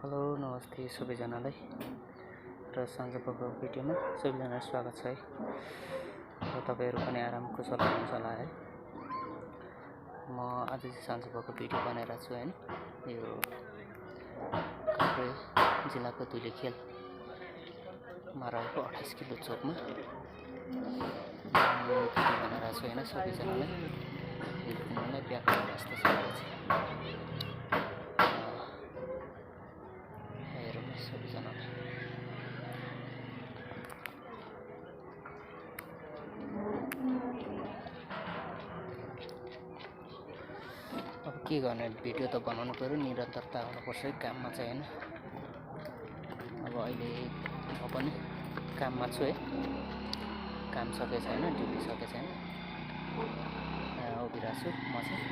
Hello नमस्ते सबैजनालाई र साँझपखको भिडियोमा सबैजनालाई स्वागत छ है। र तपाईँहरू पनि आराम कुशल हुनुहुन्छ होला है। म आज चाहिँ साँझपखको भिडियो बनाइरहेको छु हैन। यो काभ्रे जिल्लाको धुलिखेलमा रहेको 28 किलो चोकमा भिडियो बनाइरहेको छु हैन। सबैजनालाई हेरिदिनुलाई व्याकरण जस्तो छ सबैजनालाई। अब के गर्ने, भिडियो त बनाउनु पर्यो, निरन्तरता हुनुपर्छ है काममा चाहिँ हैन। अब अहिले म पनि काममा छु है। काम सकेको छैन, ड्युटी सकेको छैन, उभिरहेको छु म चाहिँ